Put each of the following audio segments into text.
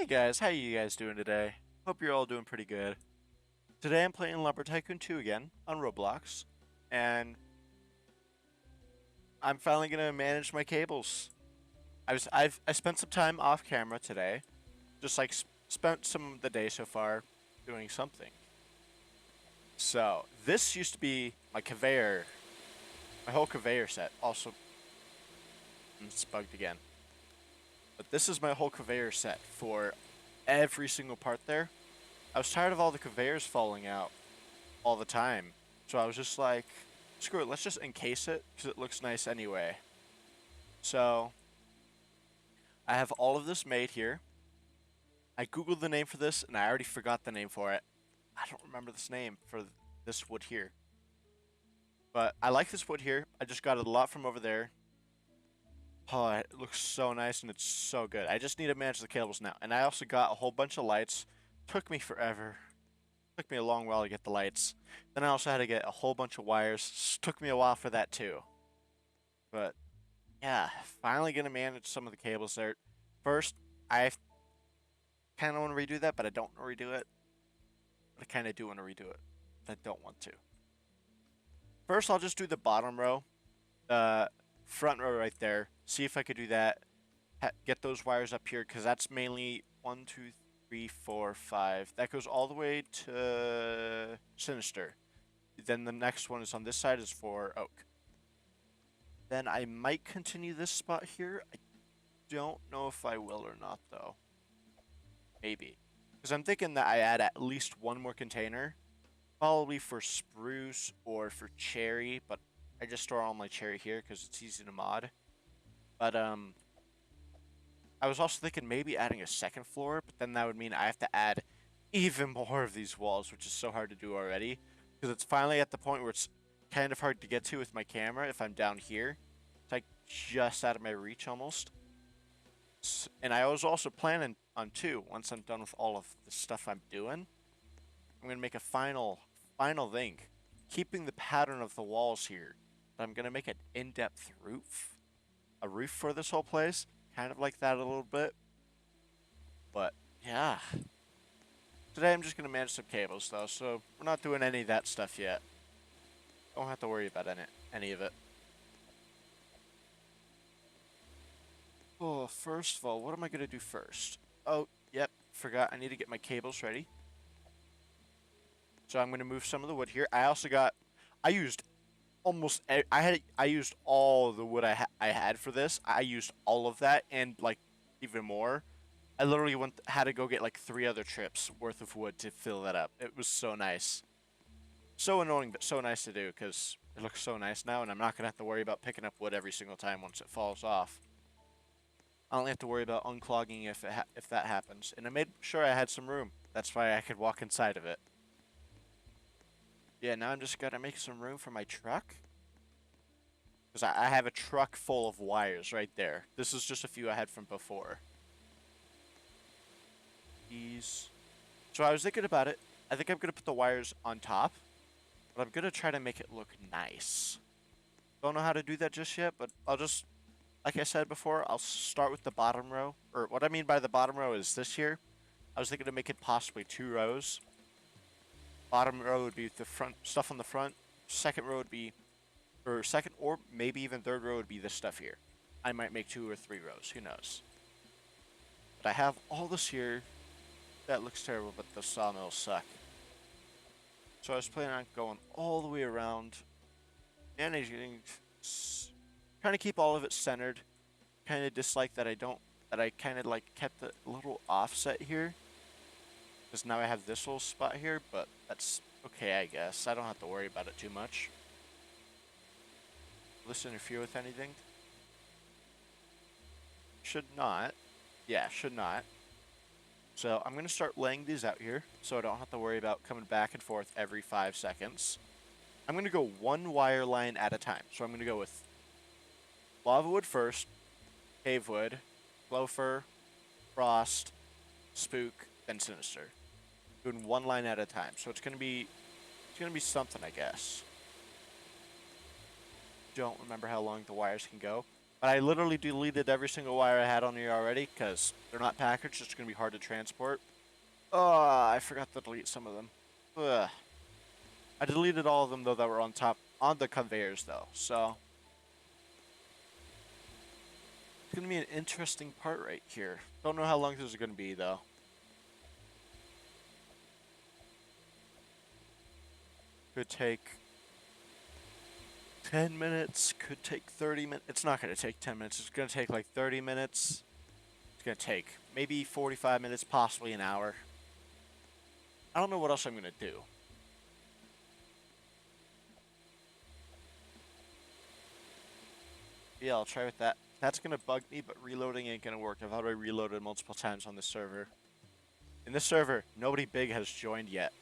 Hey guys, how you guys doing today? Hope you're all doing pretty good. Today I'm playing Lumber Tycoon 2 again on Roblox, and I'm finally gonna manage my cables. I spent some time off camera today, just like spent some of the day so far doing something. So this used to be my conveyor, my whole conveyor set. Also, it's bugged again, but this is my whole conveyor set for every single part there. I was tired of all the conveyors falling out all the time. So I was just like, screw it, let's just encase it because it looks nice anyway. So I have all of this made here. I googled the name for this and I already forgot the name for it. I don't remember this name for this wood here. But I like this wood here. I just got it a lot from over there. Oh, it looks so nice and it's so good. I just need to manage the cables now. And I also got a whole bunch of lights. Took me forever. Took me a long while to get the lights. Then I also had to get a whole bunch of wires. Took me a while for that too. But yeah, finally gonna manage some of the cables there. First, I kind of want to redo that, but I don't want to redo it. But I kind of do want to redo it. But I don't want to. First, I'll just do the bottom row, the front row right there. See if I could do that. Get those wires up here because that's mainly 1, 2, 3, 4, 5. That goes all the way to Sinister. Then the next one is on this side is for Oak. Then I might continue this spot here. I don't know if I will or not, though. Maybe. Because I'm thinking that I add at least one more container. Probably for spruce or for cherry, but I just store all my cherry here because it's easy to mod. But, I was also thinking maybe adding a second floor, but then that would mean I have to add even more of these walls, which is so hard to do already. Because it's finally at the point where it's kind of hard to get to with my camera if I'm down here. It's like just out of my reach almost. And I was also planning on two, once I'm done with all of the stuff I'm doing, I'm going to make a final thing. Keeping the pattern of the walls here. But I'm going to make an in-depth roof. A roof for this whole place. Kind of like that a little bit. But, yeah. Today I'm just going to manage some cables though, so we're not doing any of that stuff yet. Don't have to worry about any of it. Oh, first of all, what am I going to do first? Oh, yep, forgot I need to get my cables ready. So I'm going to move some of the wood here. I used I used all the wood I had for this. I used all of that and like even more. I literally had to go get like 3 other trips worth of wood to fill that up. It was so nice. So annoying, but so nice to do because it looks so nice now, and I'm not gonna have to worry about picking up wood every single time once it falls off. I only have to worry about unclogging if that happens, and I made sure I had some room. That's why I could walk inside of it. Yeah, now I'm just gonna make some room for my truck. Because I have a truck full of wires right there. This is just a few I had from before. These. So I was thinking about it. I think I'm gonna put the wires on top, but I'm gonna try to make it look nice. Don't know how to do that just yet, but I'll just, like I said before, I'll start with the bottom row. Or what I mean by the bottom row is this here. I was thinking to make it possibly 2 rows. Bottom row would be the front stuff on the front. Second row would be, or second or maybe even third row would be this stuff here. I might make 2 or 3 rows. Who knows? But I have all this here. That looks terrible, but the sawmills suck. So I was planning on going all the way around, managing, trying to keep all of it centered. Kind of dislike that I kind of like kept the little offset here. Because now I have this little spot here, but that's okay, I guess. I don't have to worry about it too much. Will this interfere with anything? Should not. Yeah, should not. So I'm going to start laying these out here so I don't have to worry about coming back and forth every 5 seconds. I'm going to go one wire line at a time. So I'm going to go with lava wood first, cave wood, clover, frost, spook, then sinister. Doing one line at a time. So it's going to be something, I guess. Don't remember how long the wires can go. But I literally deleted every single wire I had on here already because they're not packaged. It's going to be hard to transport. Oh, I forgot to delete some of them. Ugh. I deleted all of them though that were on top on the conveyors though. So it's going to be an interesting part right here. Don't know how long this is going to be though. Could take 10 minutes, could take 30 minutes. It's not going to take 10 minutes. It's going to take like 30 minutes. It's going to take maybe 45 minutes, possibly an hour. I don't know what else I'm going to do. Yeah, I'll try with that. That's going to bug me, but reloading ain't going to work. I've already reloaded multiple times on this server. In this server, nobody big has joined yet.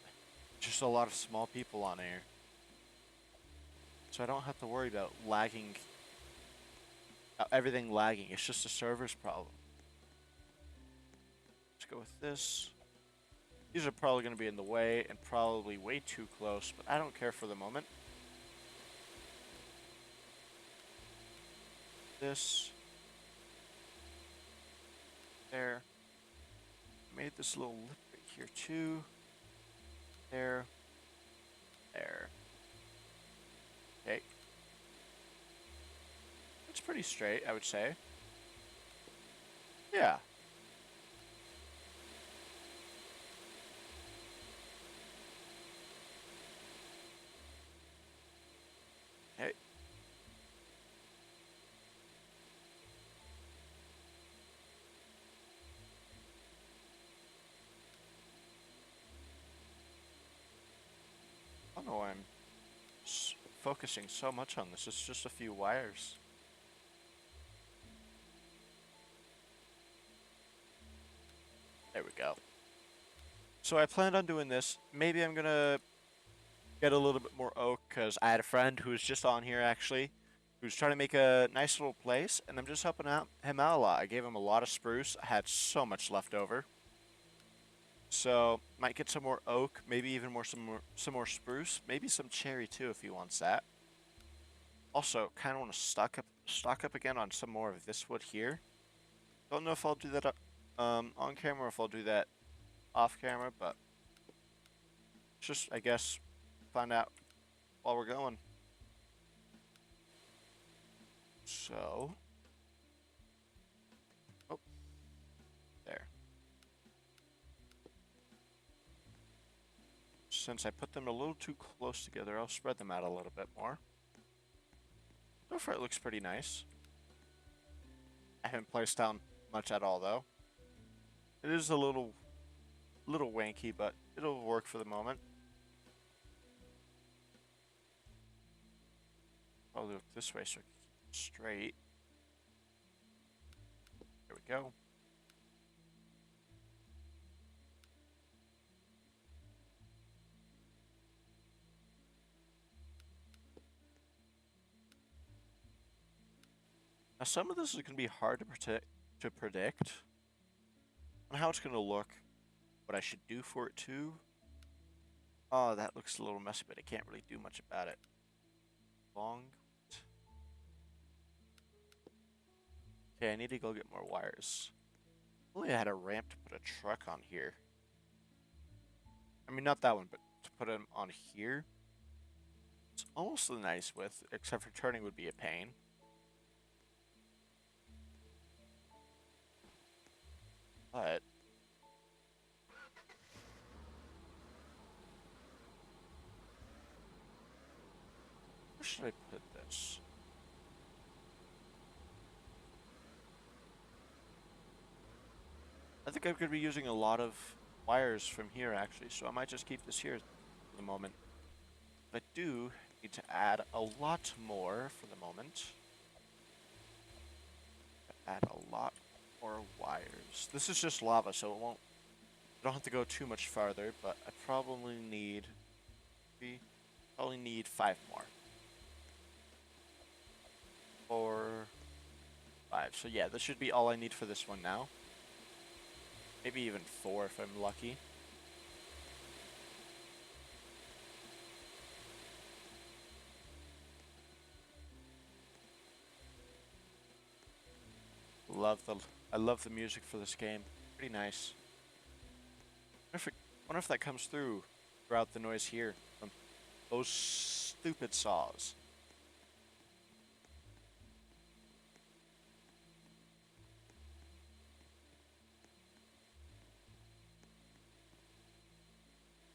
Just a lot of small people on here. So I don't have to worry about lagging, everything lagging. It's just a server's problem. Let's go with this. These are probably going to be in the way and probably way too close, but I don't care for the moment. This. There. Made this little lip right here too. There. There. Okay. It's pretty straight, I would say. Yeah. Okay. I don't know why I'm focusing so much on this. It's just a few wires. There we go. So I planned on doing this. Maybe I'm gonna get a little bit more oak because I had a friend who was just on here actually, who's trying to make a nice little place, and I'm just helping him out a lot. I gave him a lot of spruce. I had so much left over, so might get some more oak, maybe even some more spruce, maybe some cherry too if he wants that. Also, kind of want to stock up again on some more of this wood here. Don't know if I'll do that on camera or if I'll do that off camera, but just I guess find out while we're going. So, oh, there. Since I put them a little too close together, I'll spread them out a little bit more. So far, it looks pretty nice. I haven't placed down much at all, though. It is a little wanky, but it'll work for the moment. I'll look this way so I can keep it straight. There we go. Now, some of this is going to be hard to predict on how it's going to look, what I should do for it too. Oh, that looks a little messy, but I can't really do much about it. Long. Okay, I need to go get more wires. Only I had a ramp to put a truck on here. I mean, not that one, but to put him on here. It's almost a nice width, except for turning would be a pain. But where should I put this? I think I'm going to be using a lot of wires from here, actually, so I might just keep this here for the moment. But I do need to add a lot more for the moment. Add a lot more wires. This is just lava, so it won't. I don't have to go too much farther, but I probably need 5 more. 4, 5. So yeah, this should be all I need for this one now. Maybe even 4 if I'm lucky. love the I love the music for this game. Pretty nice. Wonder if that comes throughout the noise here from those stupid saws.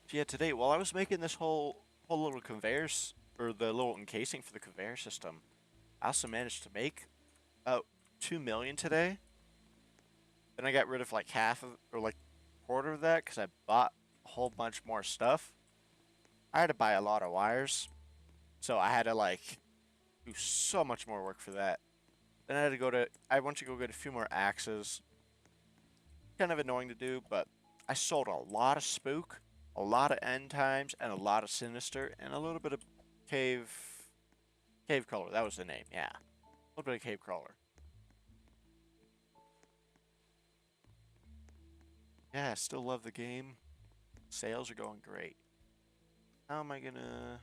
So yeah, today while I was making this whole little conveyors or the little encasing for the conveyor system, I also managed to make about 2 million today. Then I got rid of like half of or like a quarter of that because I bought a whole bunch more stuff. I had to buy a lot of wires, so I had to like do so much more work for that. Then I went to go get a few more axes. Kind of annoying to do, but I sold a lot of spook, a lot of end times, and a lot of sinister, and a little bit of cave, cave crawler. That was the name, yeah. A little bit of cave crawler. Yeah, I still love the game. Sales are going great. How am I gonna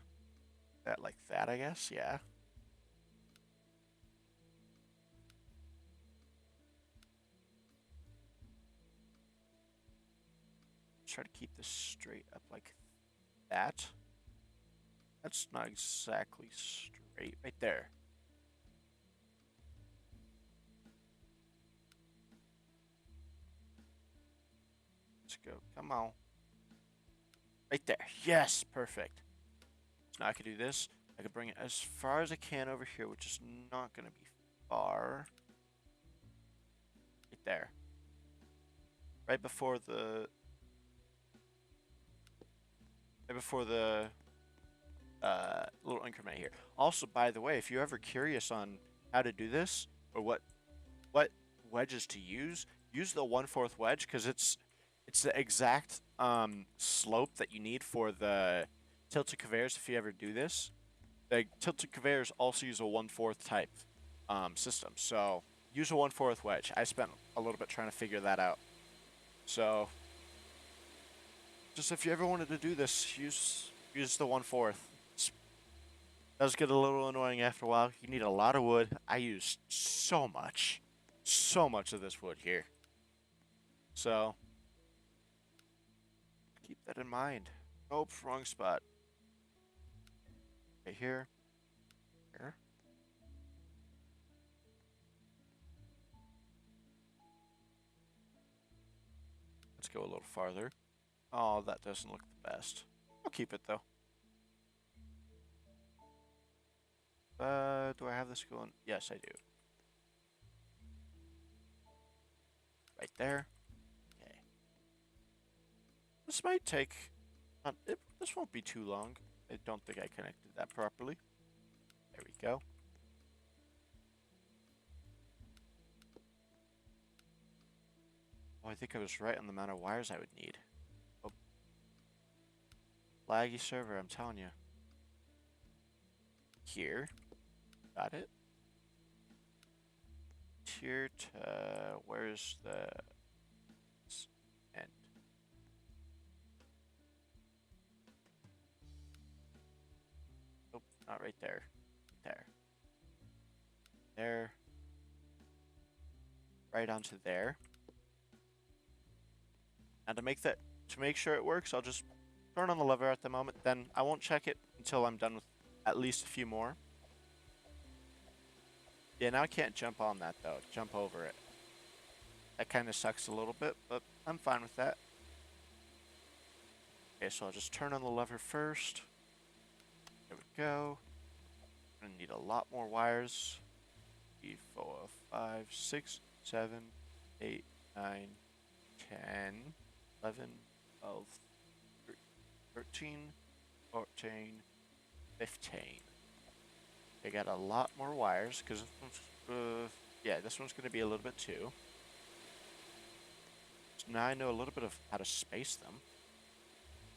that like that? I guess, yeah. Try to keep this straight up like that. That's not exactly straight. Right there. Let's go. Come on. Right there. Yes, perfect. So now I can do this. I can bring it as far as I can over here, which is not going to be far. Right there. Right before the... Right before the little increment here. Also, by the way, if you're ever curious on how to do this, or what wedges to use the 1/4 wedge, because it's the exact slope that you need for the tilted conveyors if you ever do this. The tilted conveyors also use a 1/4 type system, so use a 1/4 wedge. I spent a little bit trying to figure that out. So, just if you ever wanted to do this, use the 1/4. Does get a little annoying after a while. You need a lot of wood. I used so much of this wood here. So, keep that in mind. Nope, wrong spot. Okay, here. Here. Let's go a little farther. Oh, that doesn't look the best. I'll keep it though. Do I have this going? Yes, I do. Right there. Okay. This might take... this won't be too long. I don't think I connected that properly. There we go. Oh, I think I was right on the amount of wires I would need. Oh. Laggy server, I'm telling you. Here. Got it. Here to... Where's the... end? Nope, not right there. There. There. Right onto there. And to make sure it works, I'll just turn on the lever at the moment. Then I won't check it until I'm done with at least a few more. Yeah, now I can't jump on that though. Jump over it. That kind of sucks a little bit, but I'm fine with that. Okay, so I'll just turn on the lever first. There we go. I'm gonna need a lot more wires. 3, 4, 5, 6, 7, 8, 9, 10, 11, 12, 13, 14, 15. I got a lot more wires because yeah, this one's going to be a little bit too. So now I know a little bit of how to space them.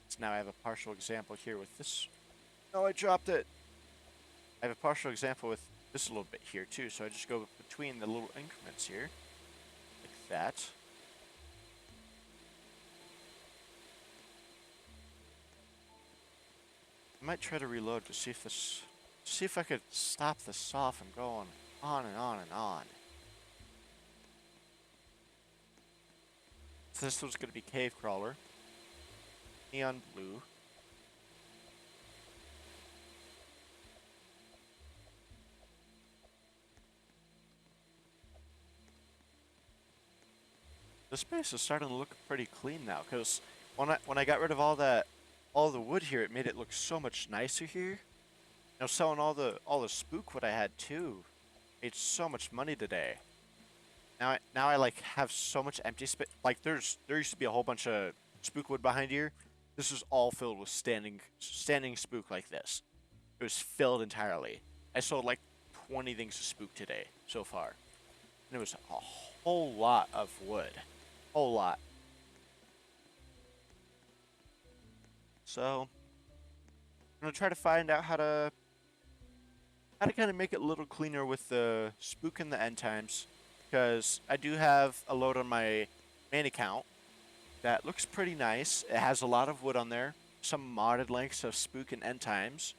So now I have a partial example here with this. Oh, I dropped it. I have a partial example with this a little bit here too. So I just go between the little increments here, like that. I might try to reload to see if I could stop the saw from going on and on and on. So this was going to be Cave Crawler. Neon blue. This space is starting to look pretty clean now, because when I got rid of all the wood here, it made it look so much nicer here. You know, selling all the spook wood I had too, made so much money today. Now I like have so much empty space. Like there used to be a whole bunch of spook wood behind here. This is all filled with standing spook like this. It was filled entirely. I sold like 20 things of spook today so far, and it was a whole lot of wood, whole lot. So I'm gonna try to find out how to kind of make it a little cleaner with the spook and the end times, because I do have a load on my main account that looks pretty nice. It has a lot of wood on there, some modded lengths of spook and end times,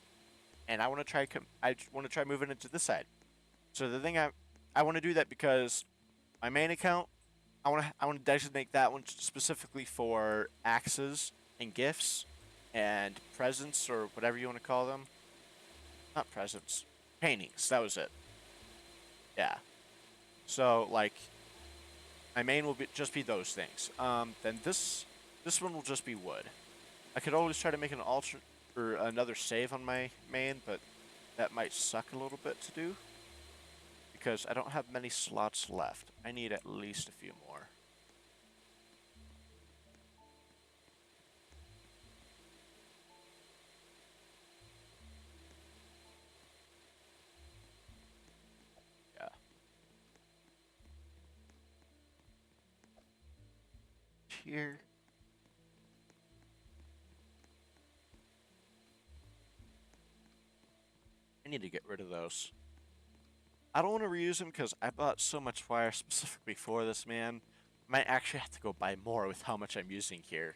and I want to try moving into this side. So the thing I want to do that because my main account, I want to designate that one specifically for axes and gifts and presents or whatever you want to call them. Not presents, paintings. That was it. Yeah. So like my main will just be those things. Then this one will just be wood. I could always try to make an alter or another save on my main, but that might suck a little bit to do because I don't have many slots left. I need at least a few more. Yeah. Here. I need to get rid of those. I don't want to reuse them because I bought so much wire specifically for this, man. I might actually have to go buy more with how much I'm using here.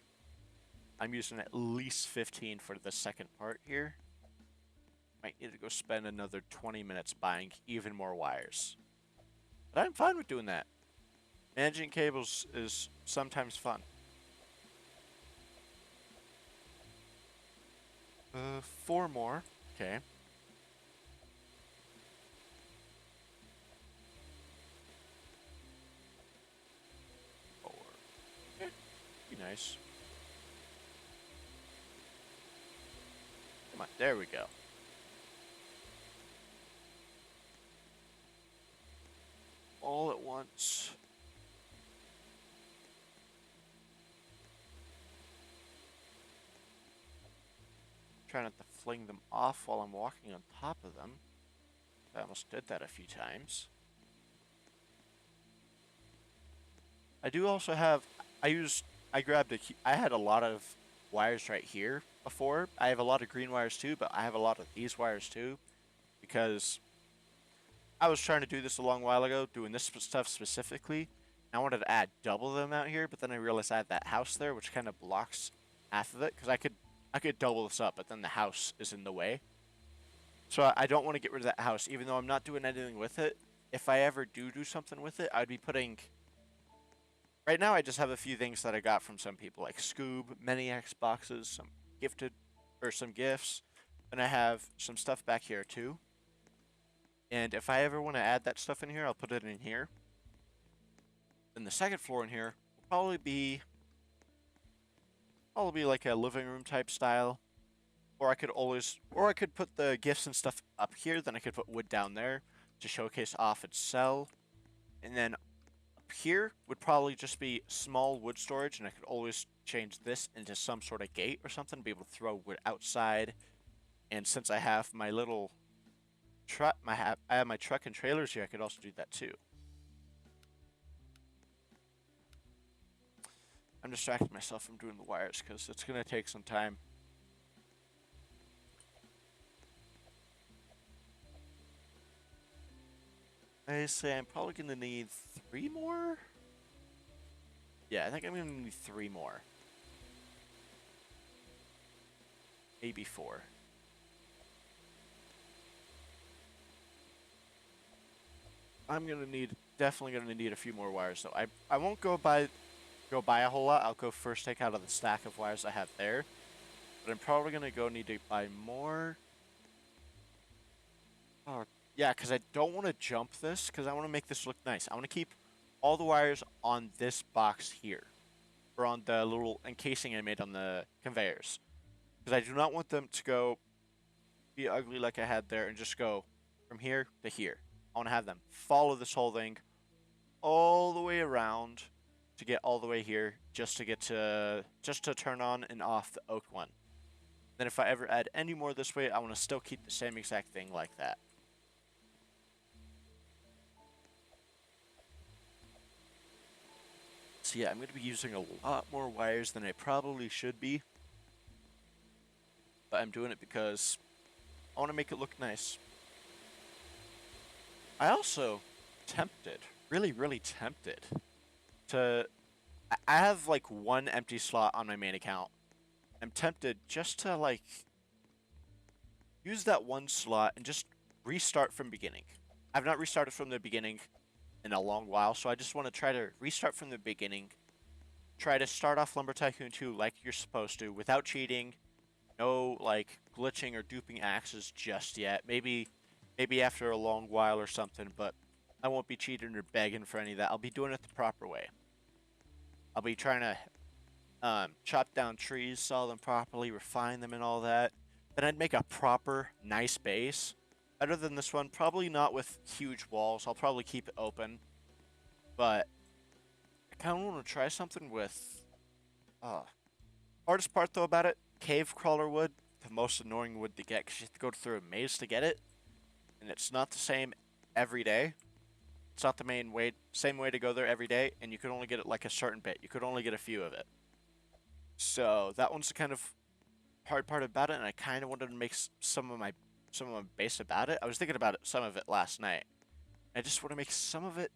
I'm using at least 15 for the second part here. Might need to go spend another 20 minutes buying even more wires. But I'm fine with doing that. Managing cables is sometimes fun. 4 more. Okay. 4. Okay. Be nice. Come on. There we go. All at once. Try not to fling them off while I'm walking on top of them. I almost did that a few times. I do also have, I grabbed I had a lot of wires right here before. I have a lot of green wires too, but I have a lot of these wires too because I was trying to do this a long while ago, doing this stuff specifically. I wanted to add double them out here, but then I realized I had that house there, which kind of blocks half of it because I could double this up, but then the house is in the way. So I don't want to get rid of that house, even though I'm not doing anything with it. If I ever do something with it, I'd be putting. Right now, I just have a few things that I got from some people, like Scoob, many Xboxes, some gifted, or some gifts, and I have some stuff back here too. And if I ever want to add that stuff in here, I'll put it in here. Then the second floor in here will probably like a living room type style. Or I could put the gifts and stuff up here. Then I could put wood down there to showcase off and sell. And then up here would probably just be small wood storage, and I could always change this into some sort of gate or something, be able to throw wood outside. And since I have my little truck, I have my truck and trailers here, I could also do that too. I'm distracting myself from doing the wires because it's gonna take some time. I say I'm probably gonna need 3 more. Yeah, I think I'm gonna need 3 more. Maybe 4. I'm gonna need definitely gonna need a few more wires though. I won't go buy go buy a whole lot, I'll go first take out of the stack of wires I have there. But I'm probably gonna go need to buy more. Oh, yeah, because I don't want to jump this because I want to make this look nice. I want to keep all the wires on this box here, or on the little encasing I made on the conveyors, because I do not want them to go be ugly like I had there and just go from here to here. I want to have them follow this whole thing all the way around to get all the way here, just to turn on and off the oak one. Then if I ever add any more this way, I want to still keep the same exact thing like that. So yeah, I'm going to be using a lot more wires than I probably should be. But I'm doing it because I want to make it look nice. I also tempted, really, really tempted to... I have like one empty slot on my main account. I'm tempted just to like use that one slot and just restart from beginning. I've not restarted from the beginning in a long while, so I just want to try to restart from the beginning. Try to start off Lumber Tycoon 2 like you're supposed to, without cheating. No like glitching or duping axes just yet. Maybe after a long while or something, but I won't be cheating or begging for any of that. I'll be doing it the proper way. I'll be trying to chop down trees, saw them properly, refine them and all that. Then I'd make a proper, nice base. Better than this one, probably not with huge walls. I'll probably keep it open. But I kind of want to try something with... hardest part, though, about it, cave crawler wood, the most annoying wood to get, because you have to go through a maze to get it. And it's not the same every day. It's not the same way to go there every day, and you could only get it like a certain bit. You could only get a few of it. So that one's the kind of hard part about it, and I kind of wanted to make some of my base about it. I was thinking about some of it last night. I just want to make some of it.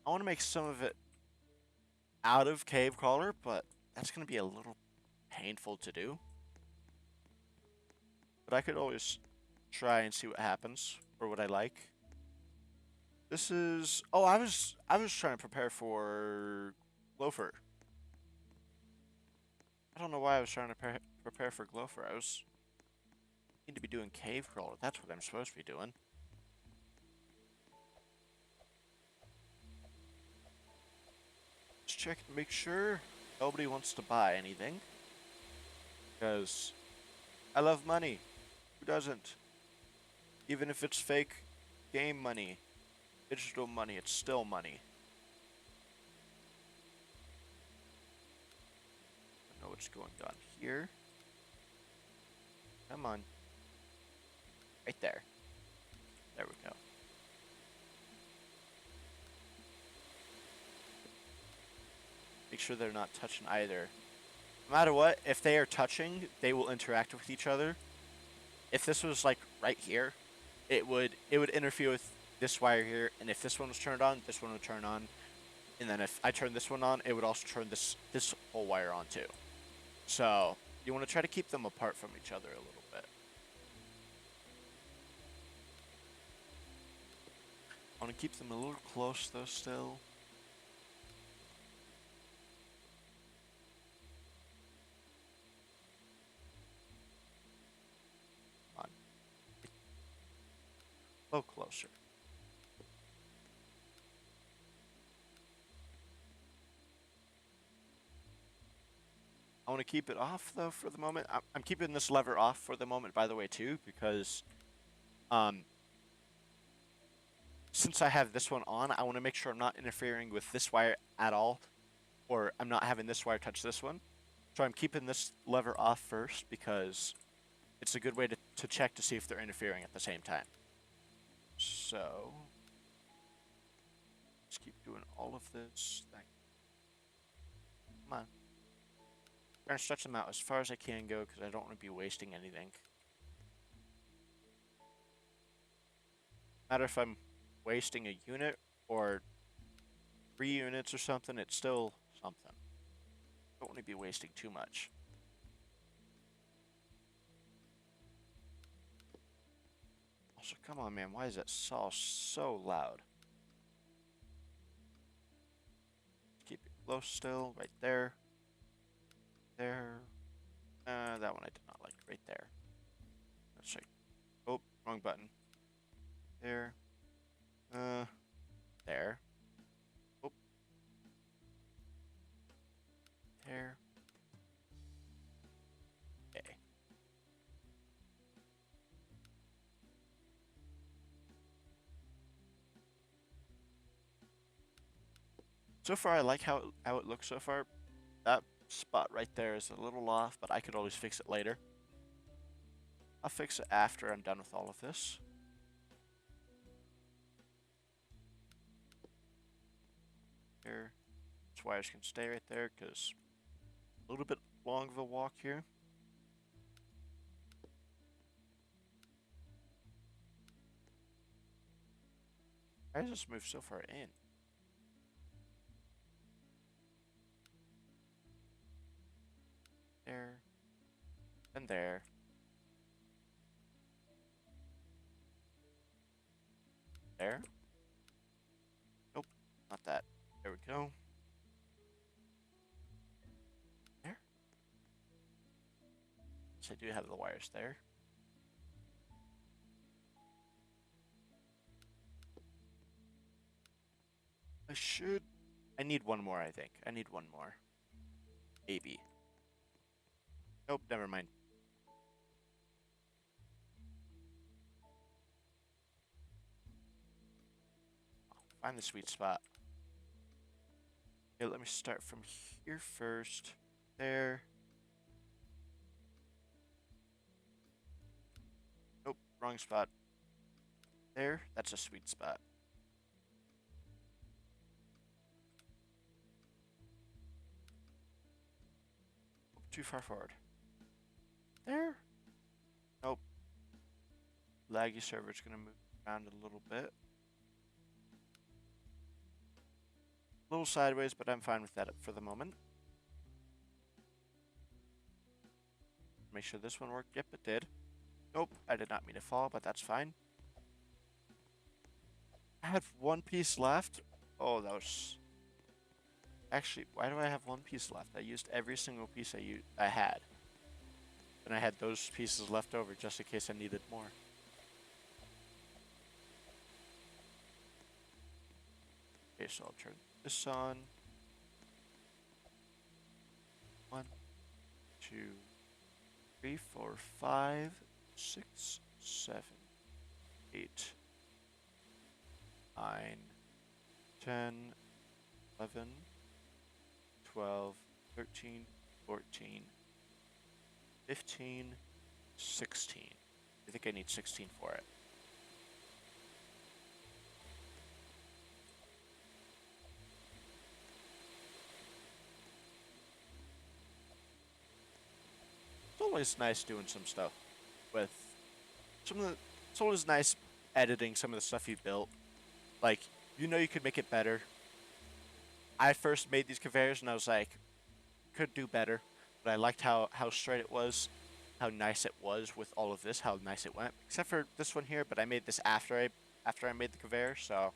I want to make some of it out of cave crawler, but that's going to be a little painful to do. But I could always try and see what happens or what I like. This is... Oh, I was trying to prepare for Gopher. I don't know why I was trying to prepare for Gopher. I was need to be doing cave crawler. That's what I'm supposed to be doing. Just check to make sure nobody wants to buy anything. Because I love money. Who doesn't? Even if it's fake game money, digital money, it's still money. I don't know what's going on here. Come on. Right there. There we go. Make sure they're not touching either. No matter what, if they are touching, they will interact with each other. If this was like right here, it would interfere with this wire here, and if this one was turned on, this one would turn on. And then if I turn this one on, it would also turn this whole wire on too. So you want to try to keep them apart from each other a little bit. I want to keep them a little close though still. Come on. A little closer. I want to keep it off though for the moment. I'm keeping this lever off for the moment, by the way, too, because since I have this one on, I want to make sure I'm not interfering with this wire at all, or I'm not having this wire touch this one. So I'm keeping this lever off first because it's a good way to check to see if they're interfering at the same time. So let's keep doing all of this. Come on. I'm trying to stretch them out as far as I can go because I don't want to be wasting anything. No matter if I'm wasting a unit or 3 units or something, it's still something. Don't want to be wasting too much. Also, come on, man. Why is that saw so loud? Keep it low still, right there. There. That one I did not like. Right there. That's right. Oh, wrong button. There. There. Oh, there. Okay. So far, I like how it looks so far. That spot right there is a little off, but I could always fix it later. I'll fix it after I'm done with all of this. Here. These wires can stay right there because a little bit long of a walk here. I just moved so far in. There. And there. There. Nope. Not that. There we go. There. So I do have the wires there. I should. I need one more, I think. I need one more. Maybe. Nope, never mind. Find the sweet spot. Okay, let me start from here first. There. Nope, wrong spot. There. That's a sweet spot. Too far forward. There. Nope. Laggy server's gonna move around a little bit. A little sideways, but I'm fine with that for the moment. Make sure this one worked. Yep, it did. Nope, I did not mean to fall, but that's fine. I had one piece left. Oh, that was... Actually, why do I have one piece left? I used every single piece I had. And I had those pieces left over just in case I needed more. Okay, so I'll turn this on. 1, 2, 3, 4, 5, 6, 7, 8, 9, 10, 11, 12, 13, 14, 15, 16. I think I need 16 for it. It's always nice doing some stuff with some of the. It's always nice editing some of the stuff you built. Like, you know you could make it better. I first made these conveyors and I was like, could do better. But I liked how straight it was, how nice it was with all of this, how nice it went. Except for this one here, but I made this after I made the conveyor, so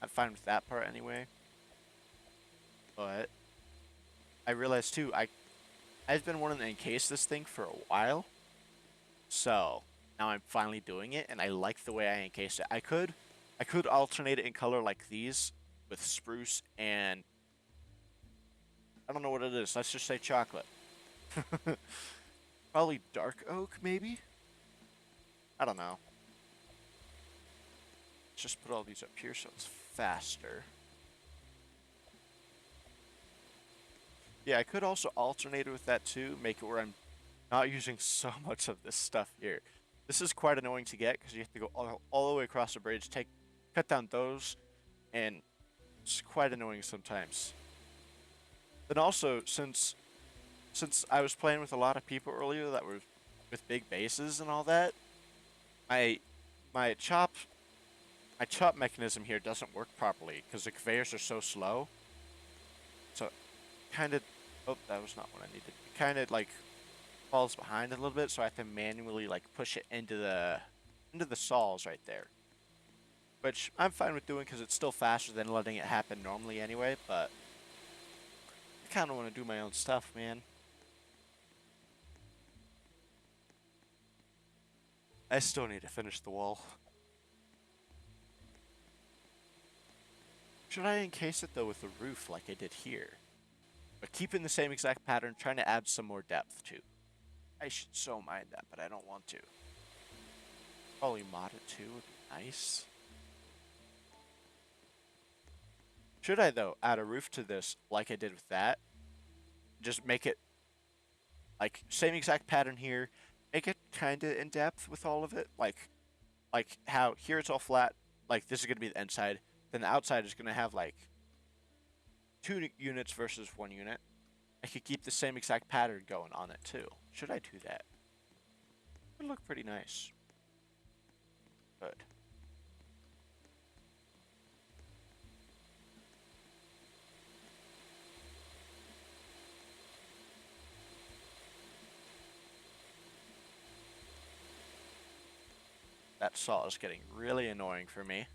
I'm fine with that part anyway. But I realized too, I've been wanting to encase this thing for a while. So now I'm finally doing it, and I like the way I encased it. I could alternate it in color like these with spruce and I don't know what it is. Let's just say chocolate. Probably dark oak, maybe. I don't know. Let's just put all these up here so it's faster. Yeah, I could also alternate it with that too, make it where I'm not using so much of this stuff here. This is quite annoying to get because you have to go all the way across the bridge, cut down those, and it's quite annoying sometimes. Then also, since I was playing with a lot of people earlier that were with big bases and all that, my my chop my chop mechanism here doesn't work properly because the conveyors are so slow. So kind of, oh, that was not what I needed. It kind of like falls behind a little bit, so I have to manually like push it into the saws right there. Which I'm fine with doing because it's still faster than letting it happen normally anyway, but kind of want to do my own stuff, man. I still need to finish the wall. Should I encase it though with a roof like I did here? But keeping the same exact pattern, trying to add some more depth too. I should so mind that, but I don't want to. Probably mod it too would be nice. Should I though add a roof to this like I did with that? Just make it like same exact pattern here. Make it kind of in depth with all of it, like how here it's all flat. Like this is gonna be the inside. Then the outside is gonna have like 2 units versus 1 unit. I could keep the same exact pattern going on it too. Should I do that? It would look pretty nice. Good. That saw is getting really annoying for me.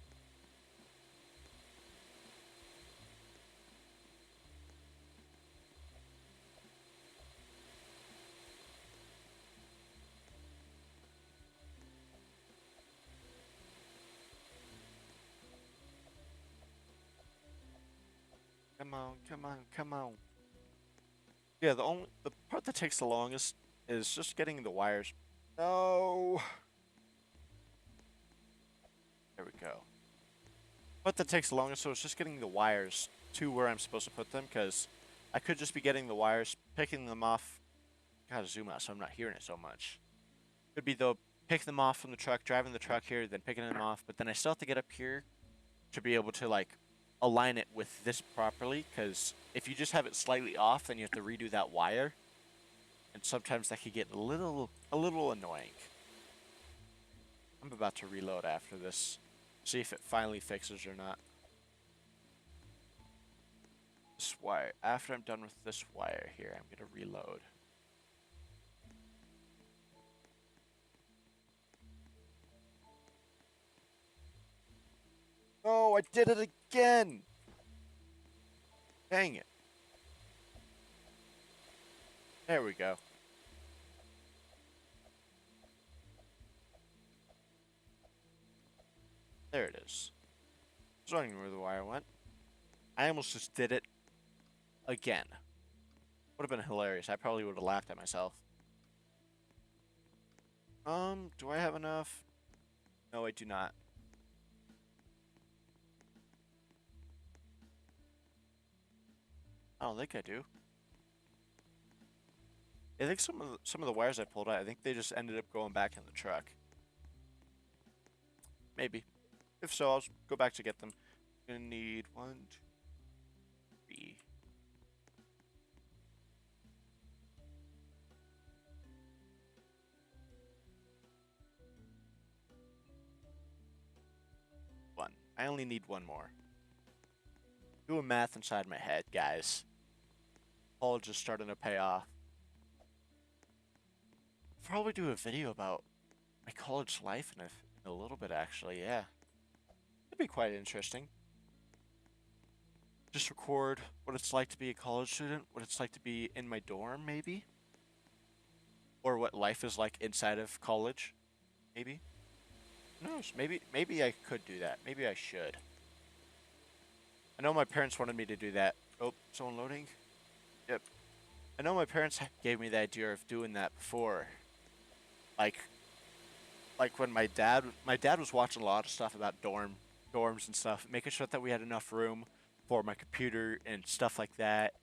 Come on, come on, come on. Yeah, the part that takes the longest is just getting the wires. No. There we go. Part that takes the longest, so it's just getting the wires to where I'm supposed to put them, because I could just be getting the wires, picking them off. Gotta zoom out so I'm not hearing it so much. Could be though, pick them off from the truck, driving the truck here, then picking them off, but then I still have to get up here to be able to like align it with this properly, because if you just have it slightly off, then you have to redo that wire, and sometimes that could get a little annoying. I'm about to reload after this, see if it finally fixes or not. This wire, after I'm done with this wire here, I'm gonna reload. Oh, I did it again! Dang it. There we go. There it is. I was wondering where the wire went. I almost just did it again. Would have been hilarious. I probably would have laughed at myself. Do I have enough? No, I do not. I don't think I do. I think some of the wires I pulled out, I think they just ended up going back in the truck. Maybe. If so, I'll go back to get them. Gonna need 1, 2, 3. One. I only need one more. Doing math inside my head, guys. College is starting to pay off. I'll probably do a video about my college life in a little bit, actually, yeah. It'd be quite interesting. Just record what it's like to be a college student, what it's like to be in my dorm, maybe? Or what life is like inside of college, maybe? Who knows? Maybe I could do that. Maybe I should. I know my parents wanted me to do that. Oh, someone loading? Yep. I know my parents gave me the idea of doing that before. Like, like when my dad was watching a lot of stuff about dorms and stuff, making sure that we had enough room for my computer and stuff like that.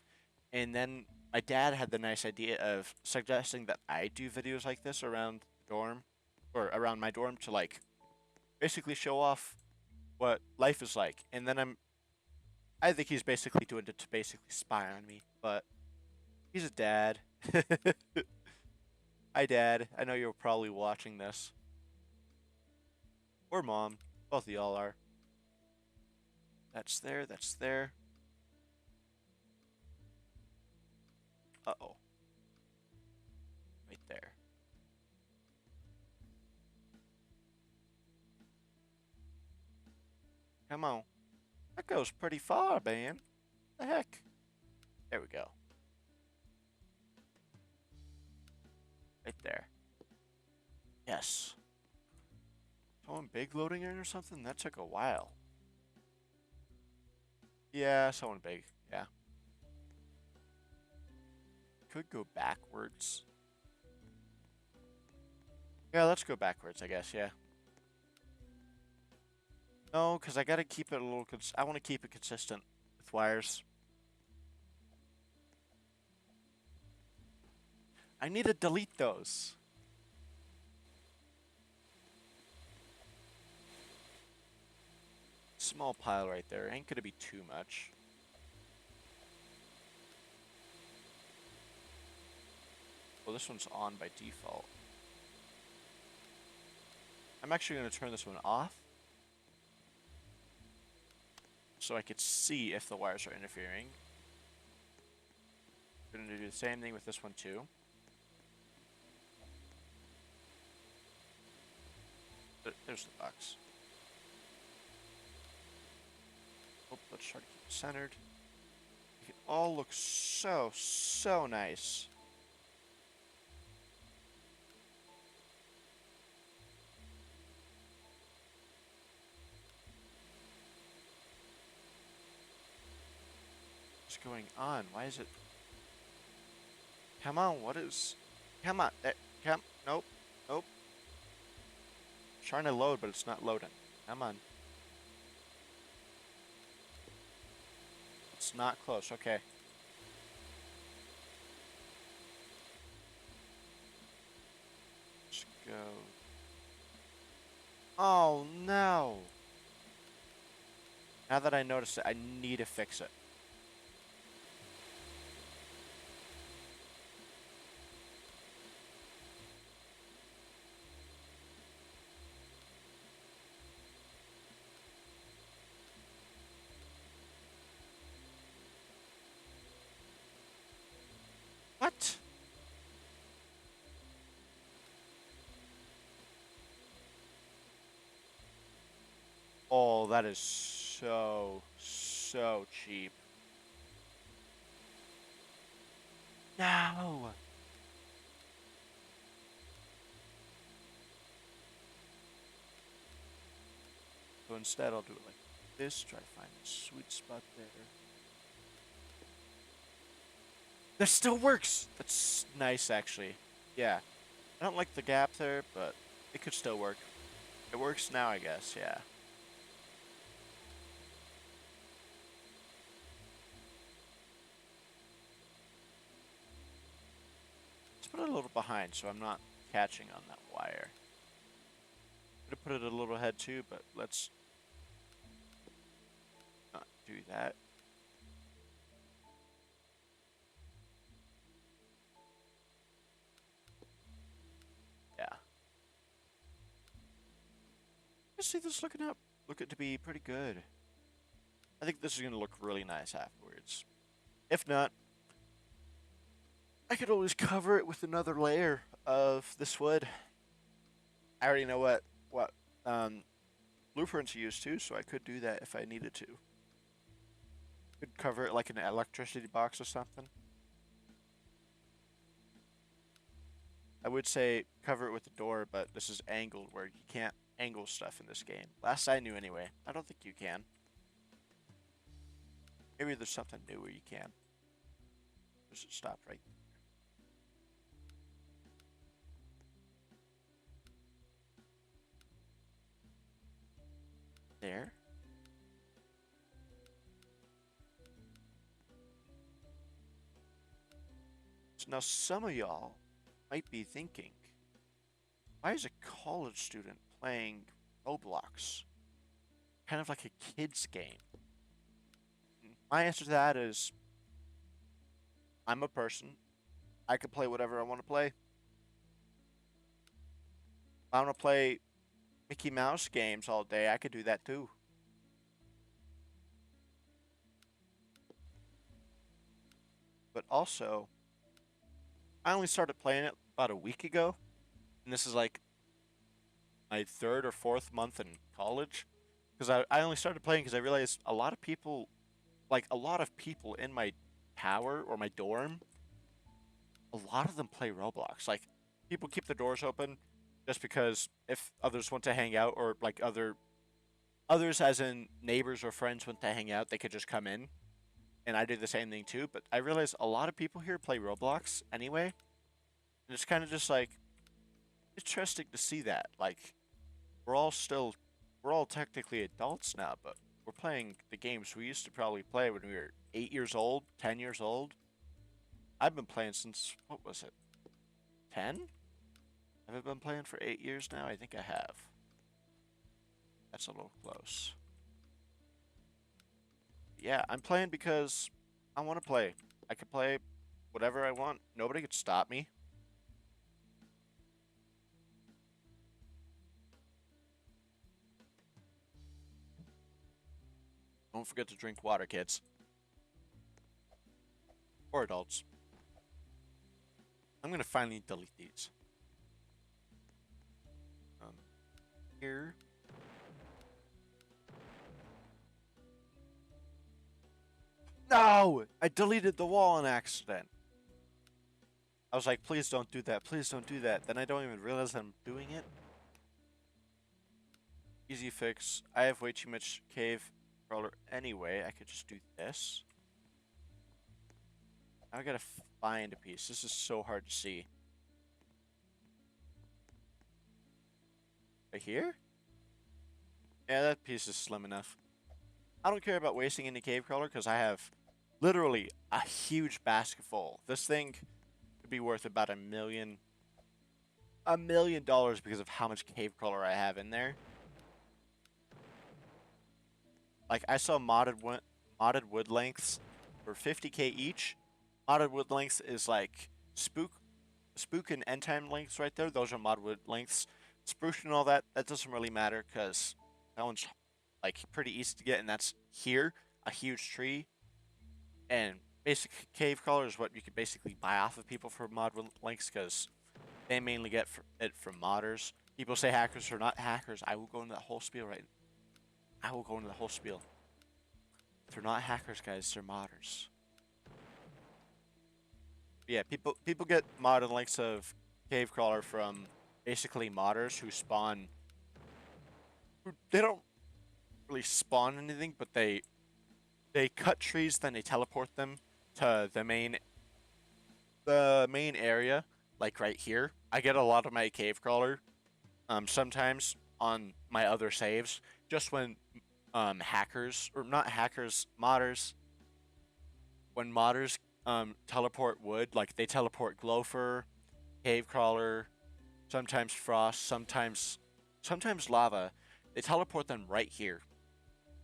And then my dad had the nice idea of suggesting that I do videos like this around the dorm or around my dorm to like basically show off what life is like. And then I think he's basically doing it to basically spy on me, but he's a dad. Hi, Dad. I know you're probably watching this. Or Mom. Both of y'all are. That's there. That's there. Uh-oh. Right there. Come on. That goes pretty far, man. The heck? There we go. Right there. Yes. Someone big loading in or something? That took a while. Yeah, someone big. Yeah. Could go backwards. Yeah, let's go backwards, I guess, yeah. No, because I gotta keep it a little... I want to keep it consistent with wires. I need to delete those. Small pile right there. Ain't gonna be too much. Well, this one's on by default. I'm actually gonna turn this one off so I could see if the wires are interfering. I'm gonna do the same thing with this one too. There's the box. Oh, let's try to keep it centered. It all looks so, so nice. What's going on? Why is it... Come on, what is... Come on. Come... Nope. Nope. Trying to load, but it's not loading. Come on. It's not close. Okay. Let's go. Oh, no. Now that I noticed it, I need to fix it. What? Oh, that is so, so cheap. No. So instead, I'll do it like this. Try to find a sweet spot there. That still works. That's nice, actually. Yeah. I don't like the gap there, but it could still work. It works now, I guess. Yeah. Let's put it a little behind so I'm not catching on that wire. Could have put it a little ahead too, but let's not do that. Yeah. I see this looking up. Look it to be pretty good. I think this is going to look really nice afterwards. If not, I could always cover it with another layer of this wood. I already know what blueprints to use too, so I could do that if I needed to. Could cover it like an electricity box or something. I would say cover it with the door, but this is angled where you can't angle stuff in this game. Last I knew anyway. I don't think you can. Maybe there's something new where you can. Just stop right there. So now some of y'all might be thinking, why is a college student playing Roblox? Kind of like a kid's game. My answer to that is, I'm a person. I can play whatever I want to play. If I want to play Mickey Mouse games all day, I could do that too. But also, I only started playing it about a week ago, and this is like my third or fourth month in college. Because I only started playing because I realized a lot of people, like a lot of people in my tower or my dorm, a lot of them play Roblox. Like people keep the doors open just because if others want to hang out or like others as in neighbors or friends want to hang out, they could just come in. And I do the same thing too, but I realize a lot of people here play Roblox anyway. And it's kind of just like interesting to see that. Like we're all still we're all technically adults now, but we're playing the games we used to probably play when we were 8 years old, 10 years old. I've been playing since what was it? 10? Have I been playing for 8 years now? I think I have. That's a little close. Yeah, I'm playing because I want to play. I can play whatever I want. Nobody could stop me. Don't forget to drink water, kids. Or adults. I'm gonna finally delete these. Here. No! I deleted the wall on accident. I was like, please don't do that. Please don't do that. Then I don't even realize I'm doing it. Easy fix. I have way too much cave crawler anyway. I could just do this. Now I gotta find a piece. This is so hard to see. Right here? Yeah, that piece is slim enough. I don't care about wasting any cave crawler because I have literally a huge basket full. This thing could be worth about $1 million because of how much cave crawler I have in there. Like I saw modded wood lengths for 50k each. Modded wood lengths is like spook and end time lengths right there. Those are modded wood lengths. Spruce and all that doesn't really matter because that one's like pretty easy to get, and that's here, a huge tree. And basic cave crawler is what you could basically buy off of people for mod links because they mainly get it from modders. People say hackers are not hackers. I will go into that whole spiel right now. I will go into the whole spiel. They're not hackers, guys. They're modders. Yeah, people get modded links of cave crawler from basically modders who spawn. They don't really spawn anything, but they cut trees, then they teleport them to the main area, like right here. I get a lot of my cave crawler, sometimes on my other saves, just when hackers or not hackers, modders, when modders teleport wood, like they teleport Glowfur, cave crawler, sometimes frost, sometimes lava. They teleport them right here.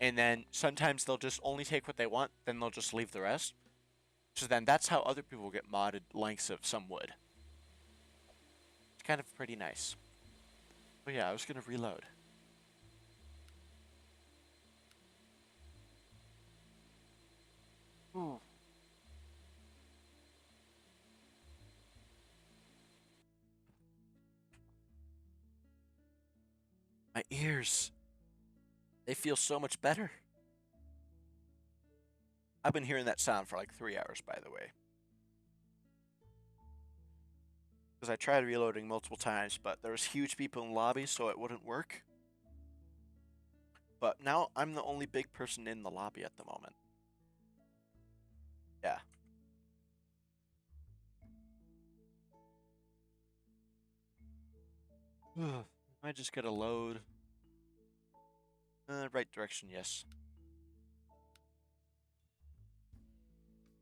And then sometimes they'll just only take what they want, then they'll just leave the rest. So then that's how other people get modded lengths of some wood. It's kind of pretty nice. But yeah, I was gonna reload. Ooh. My ears. They feel so much better. I've been hearing that sound for like 3 hours, by the way. Because I tried reloading multiple times, but there was huge people in the lobby, so it wouldn't work. But now I'm the only big person in the lobby at the moment. Yeah. I just gotta load. Right direction, yes.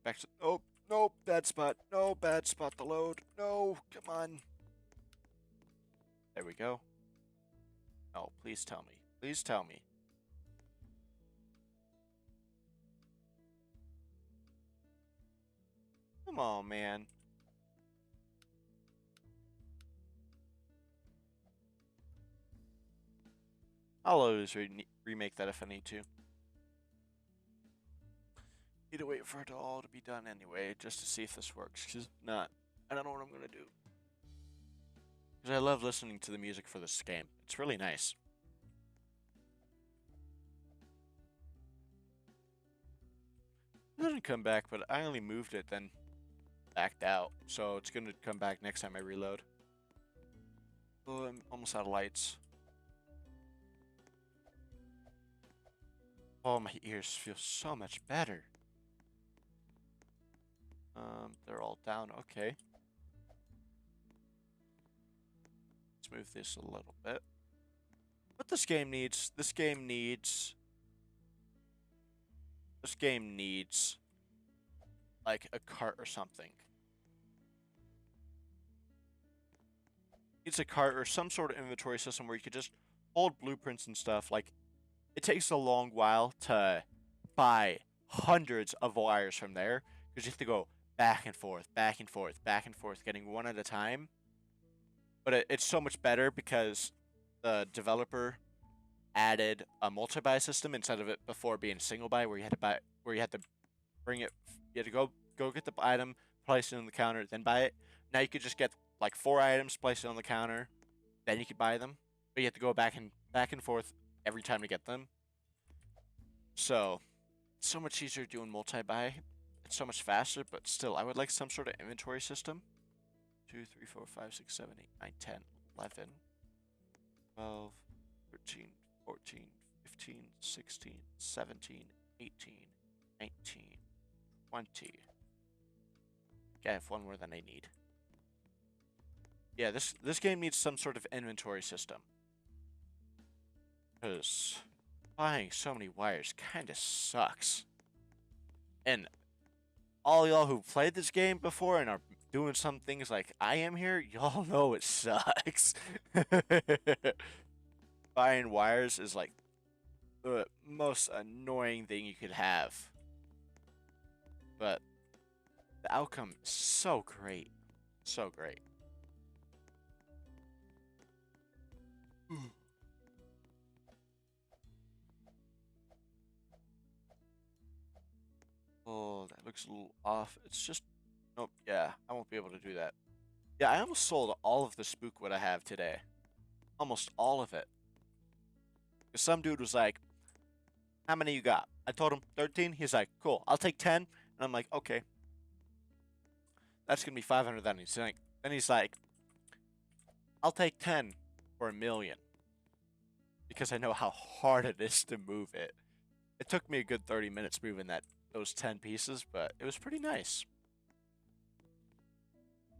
Back to. Oh, nope, bad spot. No, bad spot to load. No, come on. There we go. Oh, please tell me. Please tell me. Come on, man. I'll always remake that if I need to. Need to wait for it all to be done anyway, just to see if this works. Because if not, I don't know what I'm gonna do. Because I love listening to the music for this game. It's really nice. It didn't come back, but I only moved it, then backed out. So it's gonna come back next time I reload. Oh, I'm almost out of lights. Oh, my ears feel so much better. They're all down. Okay. Let's move this a little bit. What this game needs like a cart or something. It's a cart or some sort of inventory system where you could just hold blueprints and stuff. Like, it takes a long while to buy hundreds of wires from there because you have to go back and forth, back and forth, back and forth, getting one at a time. But it's so much better because the developer added a multi-buy system instead of it before being single buy, where you had to buy, where you had to bring it, you had to go get the item, place it on the counter, then buy it. Now you could just get like 4 items, place it on the counter, then you could buy them. But you have to go back and forth every time to get them. So so much easier doing multi-buy. It's so much faster, but still, I would like some sort of inventory system. 2, 3, 4, 5, 6, 7, 8, 9, 10, 11, 12, 13, 14, 15, 16, 17, 18, 19, 20. Okay, I have one more than I need. Yeah, this game needs some sort of inventory system. Because buying so many wires kind of sucks. And all y'all who played this game before and are doing some things like I am here, y'all know it sucks. Buying wires is like the most annoying thing you could have. But the outcome is so great. So great. Oh, that looks a little off. It's just, nope, yeah, I won't be able to do that. Yeah, I almost sold all of the spookwood I have today. Almost all of it. 'Cause some dude was like, how many you got? I told him 13. He's like, cool, I'll take 10. And I'm like, okay. That's gonna be 500 then. He's like, I'll take 10 for 1,000,000. Because I know how hard it is to move it. It took me a good 30 minutes moving those 10 pieces, but it was pretty nice.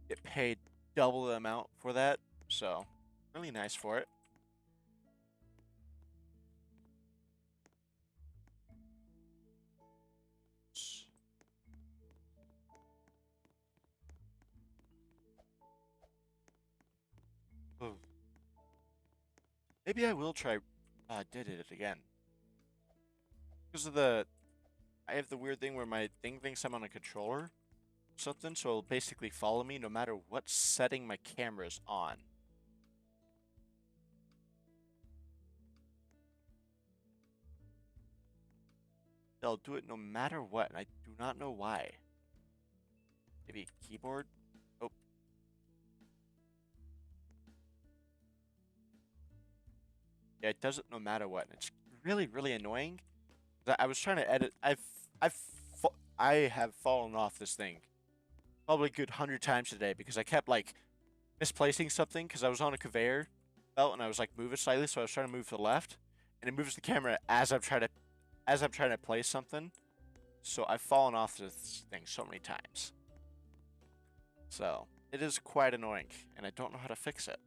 It paid double the amount for that, so really nice for it. Oh. Maybe I will try did it again. Because of I have the weird thing where my thing thinks I'm on a controller something, so it'll basically follow me no matter what setting my camera's on. They'll do it no matter what, and I do not know why. Maybe keyboard? Oh. Yeah, it does it no matter what, and it's really, really annoying. I was trying to edit. I have fallen off this thing probably a good 100 times today because I kept like misplacing something because I was on a conveyor belt and I was like moving slightly, so I was trying to move to the left, and it moves the camera as I'm trying to place something. So I've fallen off this thing so many times. So it is quite annoying, and I don't know how to fix it.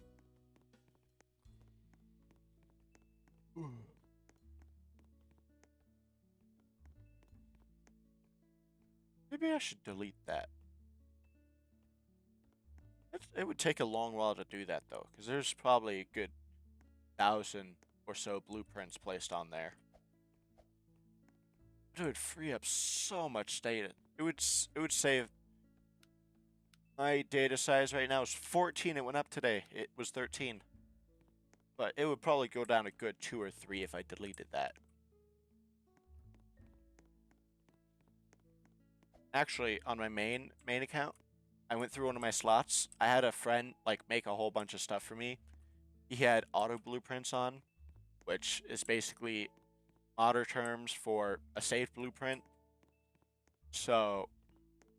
Maybe I should delete that. It would take a long while to do that though, because there's probably a good 1,000 or so blueprints placed on there. It would free up so much data. It would save. My data size right now is 14. It went up today. It was 13. But it would probably go down a good 2 or 3 if I deleted that. Actually, on my main account, I went through one of my slots. I had a friend like make a whole bunch of stuff for me. He had auto blueprints on, which is basically modder terms for a saved blueprint. So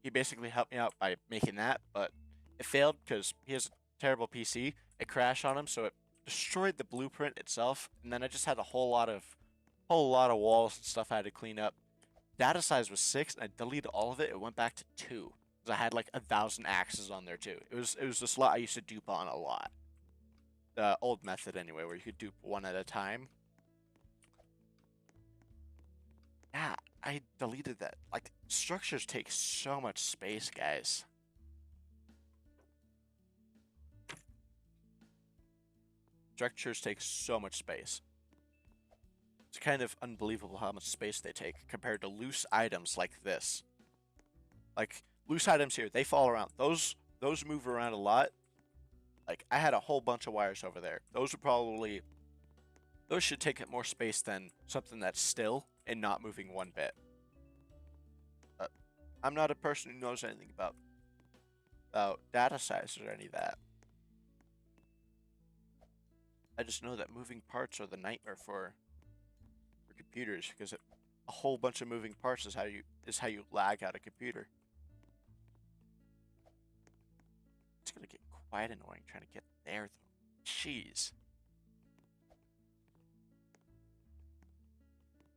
he basically helped me out by making that, but it failed because he has a terrible PC. it crashed on him, so it destroyed the blueprint itself, and then I just had a whole lot of walls and stuff I had to clean up. Data size was 6, and I deleted all of it. It went back to 2 because I had like 1,000 axes on there too. It was a slot I used to dupe on a lot. The old method anyway, where you could dupe one at a time. Yeah, I deleted that. Like, structures take so much space, guys. Structures take so much space. It's kind of unbelievable how much space they take compared to loose items like this. Like, loose items here, they fall around. Those move around a lot. Like, I had a whole bunch of wires over there. Those should take up more space than something that's still and not moving one bit. But I'm not a person who knows anything about data size or any of that. I just know that moving parts are the nightmare for computers because a whole bunch of moving parts is how you lag out a computer. It's gonna get quite annoying trying to get there though. Jeez.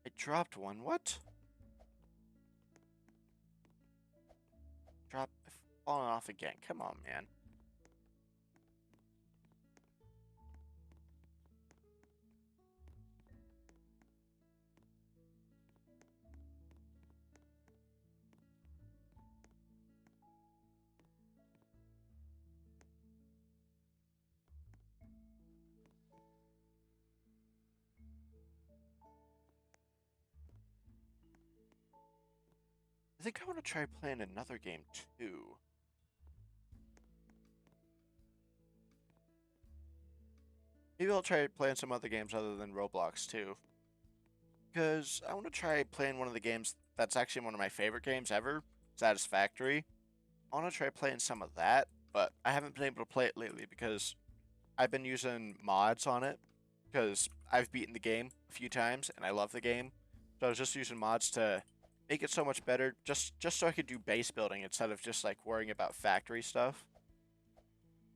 I dropped one. What? Falling off again. Come on, man. I think I want to try playing another game too. Maybe I'll try playing some other games other than Roblox too. Because I want to try playing one of the games that's actually one of my favorite games ever, Satisfactory. I want to try playing some of that, but I haven't been able to play it lately because I've been using mods on it because I've beaten the game a few times and I love the game. So I was just using mods to make it so much better, just so I could do base building instead of just like worrying about factory stuff.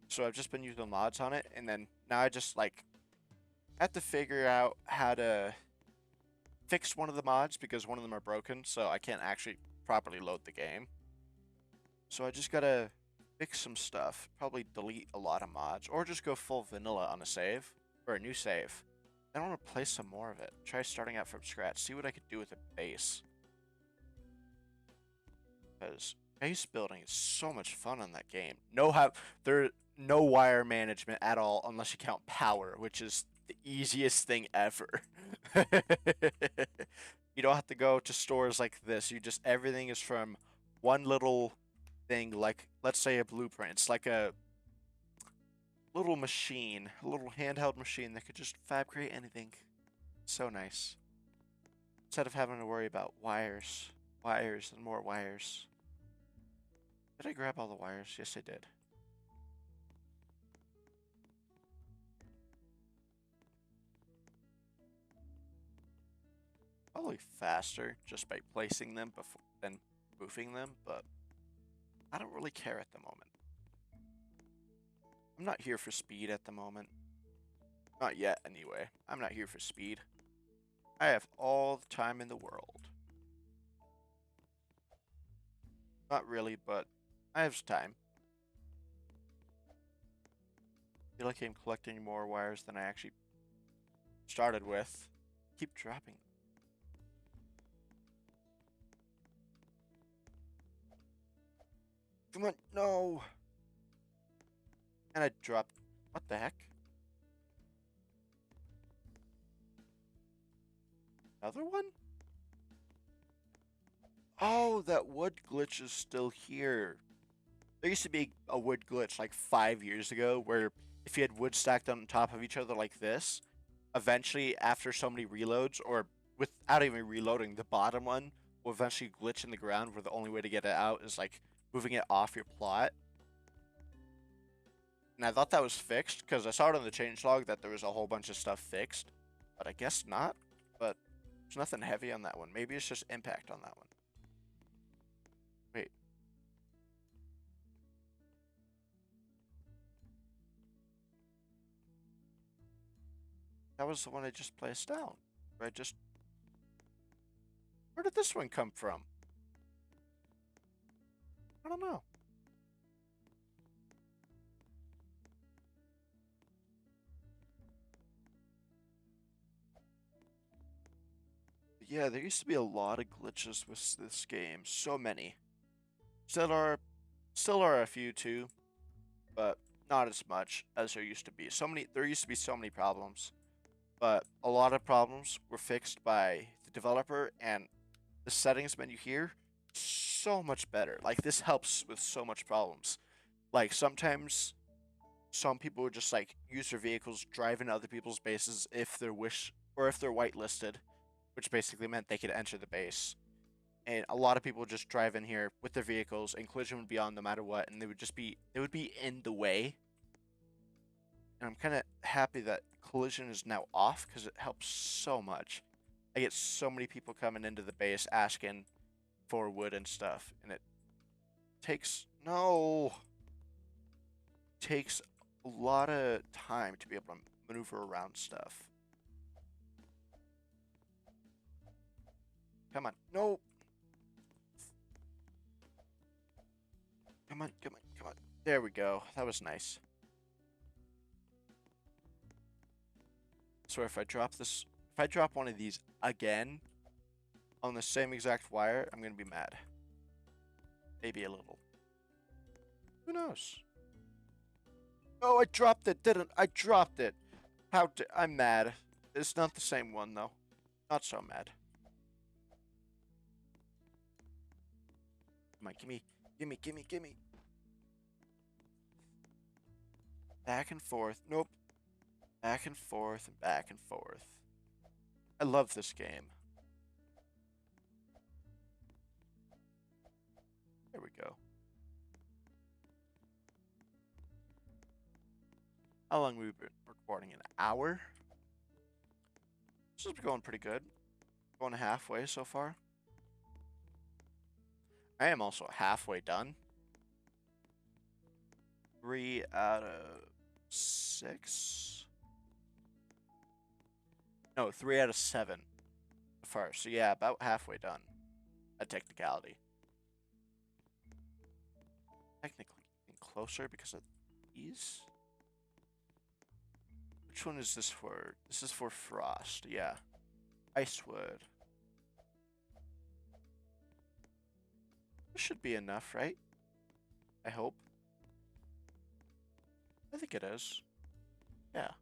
So I've just been using mods on it, and then now I just like have to figure out how to fix one of the mods because one of them are broken, so I can't actually properly load the game. So I just gotta fix some stuff, probably delete a lot of mods, or just go full vanilla on a save, or a new save. I want to play some more of it. Try starting out from scratch, see what I could do with a base. Because base building is so much fun on that game. No wire management at all unless you count power, which is the easiest thing ever. You don't have to go to stores like this. Everything is from one little thing, like let's say a blueprint. It's like a little machine, a little handheld machine that could just fabricate anything. So nice. Instead of having to worry about wires, and more wires. Did I grab all the wires? Yes, I did. Probably faster just by placing them before than moving them, but I don't really care at the moment. I'm not here for speed at the moment. Not yet, anyway. I'm not here for speed. I have all the time in the world. Not really, but I have time. I feel like I'm collecting more wires than I actually started with. Keep dropping. Come on, no! And I dropped. What the heck? Another one? Oh, that wood glitch is still here. There used to be a wood glitch like 5 years ago where if you had wood stacked on top of each other like this, eventually after so many reloads or without even reloading, the bottom one will eventually glitch in the ground where the only way to get it out is like moving it off your plot. And I thought that was fixed because I saw it on the changelog that there was a whole bunch of stuff fixed, but I guess not. But there's nothing heavy on that one. Maybe it's just impact on that one. Wait. That was the one I just placed down. I just... Where did this one come from? I don't know. Yeah, there used to be a lot of glitches with this game. So many. Still are, still are a few too, but not as much as there used to be. There used to be so many problems, but a lot of problems were fixed by the developer, and the settings menu here, so much better. Like, this helps with so much problems. Like, sometimes some people would just like use their vehicles, drive into other people's bases if they're if they're whitelisted, which basically meant they could enter the base. And a lot of people would just drive in here with their vehicles, and collision would be on no matter what, and they would be in the way. And I'm kind of happy that collision is now off because it helps so much. I get so many people coming into the base asking for wood and stuff, and it takes takes a lot of time to be able to maneuver around stuff. Come on, no. Come on, come on, come on. There we go. That was nice. So if I drop one of these again on the same exact wire, I'm gonna be mad. Maybe a little. Who knows? Oh, I dropped it, didn't I? Dropped it. I'm mad. It's not the same one though. Not so mad. Come on, gimme, gimme, gimme, gimme. Back and forth. Nope. Back and forth and back and forth. I love this game. There we go. How long have we been recording? An hour? This is going pretty good. Going halfway so far. I am also halfway done. 3 out of 6. No, 3 out of 7 so far. So yeah, about halfway done. A technicality. Technically getting closer because of these. Which one is this for? This is for frost, yeah. Icewood. This should be enough, right? I hope. I think it is. Yeah.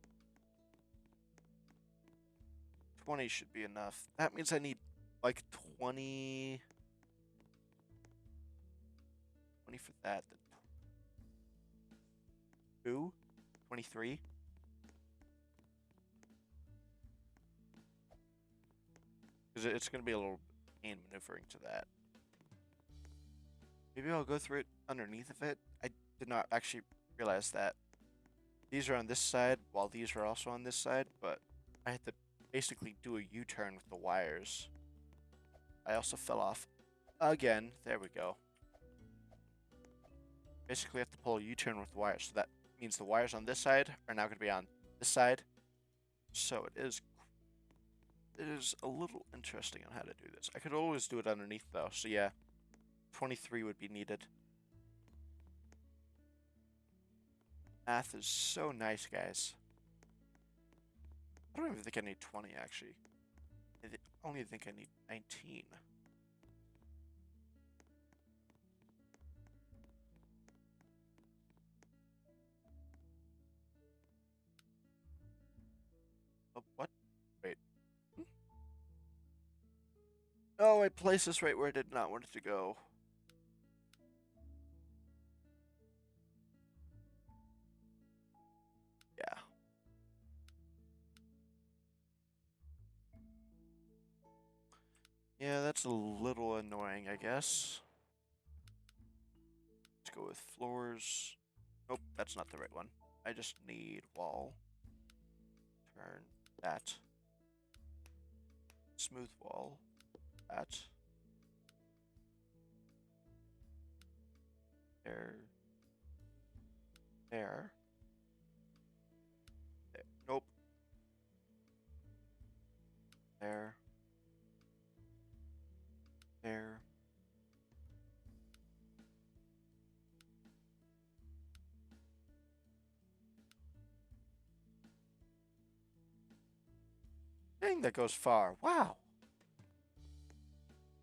20 should be enough. That means I need like 20... 20 for that. 2? 23? Because it's going to be a little pain maneuvering to that. Maybe I'll go through it underneath of it. I did not actually realize that. These are on this side, while these are also on this side, but I had to basically do a U-turn with the wires. I also fell off again. There we go. Basically have to pull a U-turn with the wires, so that means the wires on this side are now going to be on this side. So it is a little interesting on how to do this. I could always do it underneath though, so yeah, 23 would be needed. Math is so nice, guys. I don't even think I need 20, actually. I only think I need 19. Oh, what? Wait. Oh, I placed this right where I did not want it to go. Yeah. Yeah, that's a little annoying, I guess. Let's go with floors. Nope, that's not the right one. I just need wall. Turn that. Smooth wall. That. There. There. There. Nope. Dang, that goes far. Wow.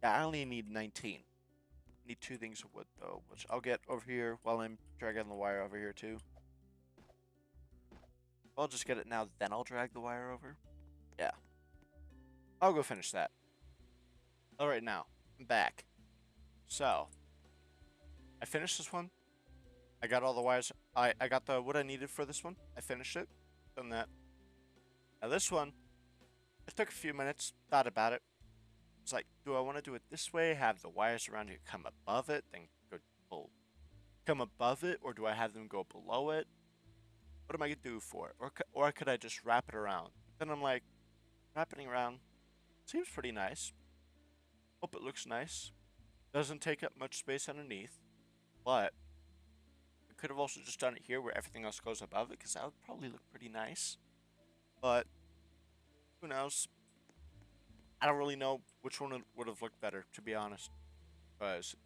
Yeah, I only need 19. Need two things of wood though, which I'll get over here while I'm dragging the wire over here too. I'll just get it now, then I'll drag the wire over. Yeah. I'll go finish that. Alright, now, I'm back. So, I finished this one. I got all the wires. I got the what I needed for this one. I finished it. Done that. Now this one, it took a few minutes. Thought about it. It's like, do I want to do it this way? Have the wires around here come above it, then go pull, come above it, or do I have them go below it? What am I gonna do for it? Or could I just wrap it around? Then I'm like, wrapping around seems pretty nice. Hope it looks nice. Doesn't take up much space underneath, but I could have also just done it here where everything else goes above it, because that would probably look pretty nice. But who knows? I don't really know which one would have looked better, to be honest. Because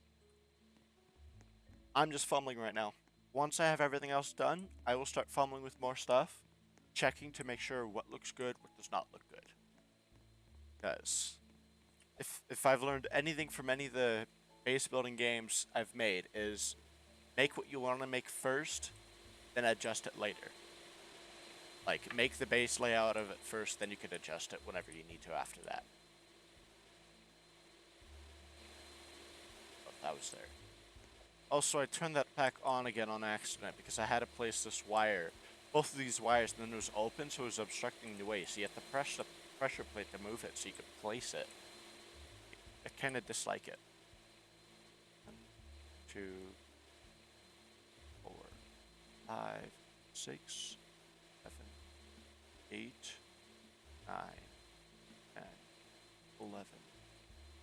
I'm just fumbling right now. Once I have everything else done, I will start fumbling with more stuff, checking to make sure what looks good, what does not look good. Because if I've learned anything from any of the base building games I've made is make what you want to make first, then adjust it later. Like, make the base layout of it first, then you can adjust it whenever you need to after that. Oh, that was there. Also, I turned that back on again on accident because I had to place this wire, both of these wires, and then it was open, so it was obstructing the way. So you have to press the pressure plate to move it so you can place it. I kind of dislike it. 1, 2, 4, 5, 6, 7, 8, 9, 10, 11,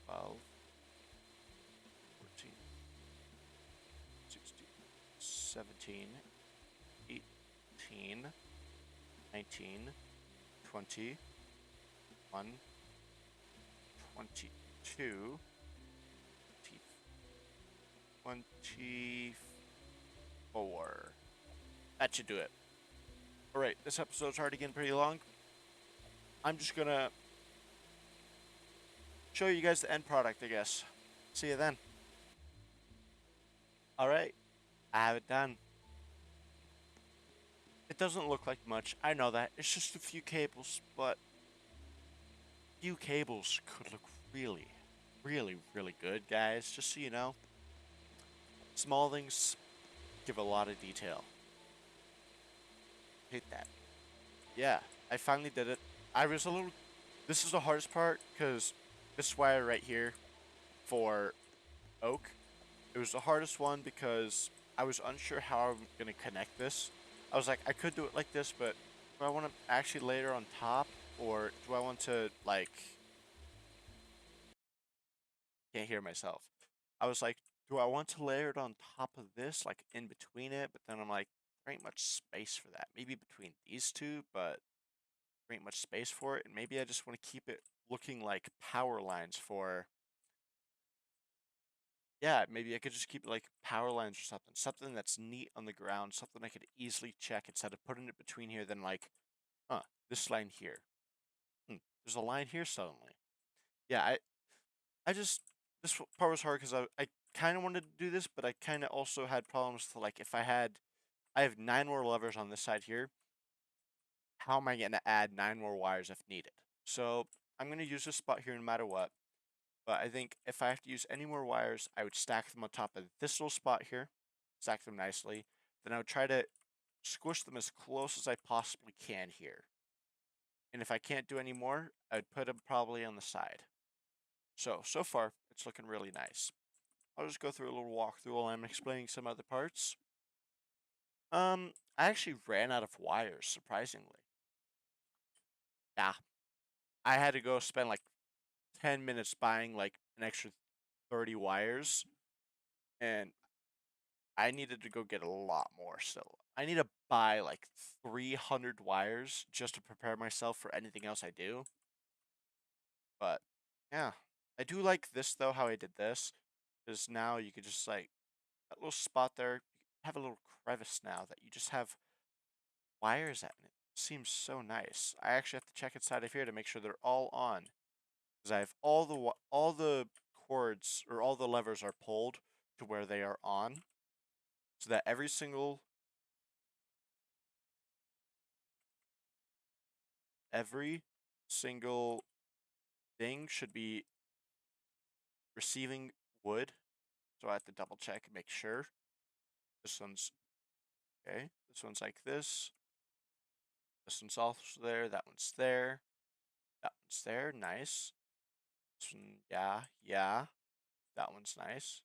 12, 14, 16, 17, 18, 19, 20, 21, 22, 24. That should do it. Alright, this episode's already getting pretty long. I'm just gonna show you guys the end product, I guess. See you then. Alright, I have it done. It doesn't look like much, I know that. It's just a few cables, but few cables could look really, really, really good, guys. Just so you know. Small things give a lot of detail. Hate that. Yeah, I finally did it. I was a little... This is the hardest part, because this wire right here for oak, it was the hardest one because I was unsure how I'm going to connect this. I was like, I could do it like this, but do I want to actually layer on top, or do I want to, like... Can't hear myself. I was like, do I want to layer it on top of this, like in between it? But then I'm like, there ain't much space for that. Maybe between these two, but there ain't much space for it. And maybe I just want to keep it looking like power lines for, yeah, maybe I could just keep it like power lines or something. Something that's neat on the ground, something I could easily check instead of putting it between here, then like, huh, this line here. There's a line here suddenly. Yeah, I just, this part was hard because I kind of wanted to do this, but I kind of also had problems to, like, if I have 9 more levers on this side here. How am I going to add 9 more wires if needed? So I'm going to use this spot here no matter what. But I think if I have to use any more wires, I would stack them on top of this little spot here, stack them nicely. Then I would try to squish them as close as I possibly can here. And if I can't do any more, I'd put them probably on the side. So far, it's looking really nice. I'll just go through a little walkthrough while I'm explaining some other parts. I actually ran out of wires, surprisingly. Yeah, I had to go spend like 10 minutes buying like an extra 30 wires, and I needed to go get a lot more still. I need to buy like 300 wires just to prepare myself for anything else I do. But yeah, I do like this though, how I did this, because now you could just like, that little spot there, you have a little crevice now that you just have wires at it. Seems so nice. I actually have to check inside of here to make sure they're all on. Because I have all the cords or all the levers are pulled to where they are on. So that every single thing should be receiving wood. So I have to double check and make sure. This one's okay. This one's like this. This one's also there. That one's there. That one's there. Nice. This one, yeah, yeah. That one's nice.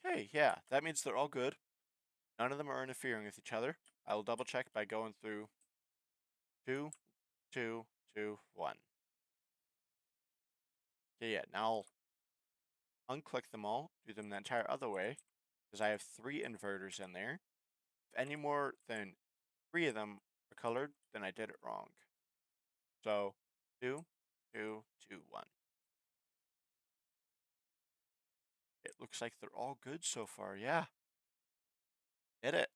Okay, yeah. That means they're all good. None of them are interfering with each other. I will double check by going through two, two, two, one. Okay, yeah. Now I'll unclick them all. Do them the entire other way because I have 3 inverters in there. If any more than 3 of them are colored, then I did it wrong. So, two, two, two, one. It looks like they're all good so far. Yeah, did it.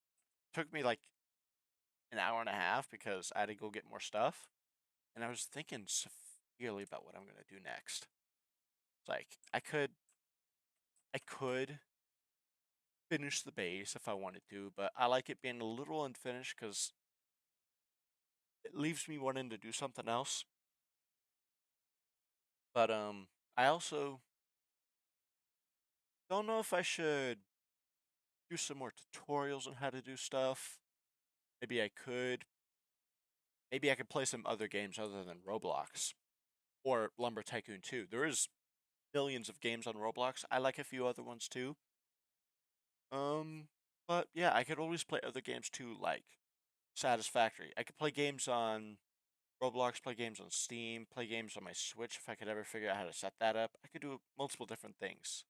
Took me like an hour and a half because I had to go get more stuff. And I was thinking severely about what I'm going to do next. It's like, I could finish the base if I wanted to, but I like it being a little unfinished because it leaves me wanting to do something else. But I also don't know if I should do some more tutorials on how to do stuff. Maybe I could. Maybe I could play some other games other than Roblox or Lumber Tycoon 2. There is millions of games on Roblox. I like a few other ones too. Um, but yeah, I could always play other games too, like Satisfactory. I could play games on Roblox, play games on Steam, play games on my Switch if I could ever figure out how to set that up. I could do multiple different things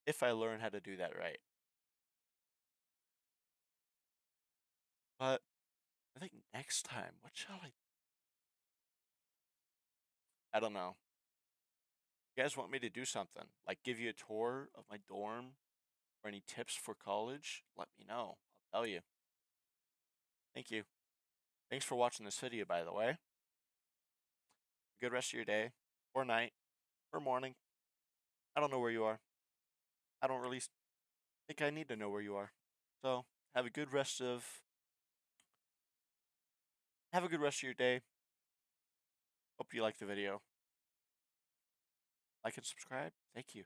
if I learn how to do that right. But I think next time, what shall I don't know. You guys want me to do something? Like give you a tour of my dorm or any tips for college? Let me know. I'll tell you. Thank you. Thanks for watching this video, by the way. Good rest of your day, or night, or morning. I don't know where you are. I don't really think I need to know where you are. So have a good rest of your day. Hope you liked the video. Like and subscribe. Thank you.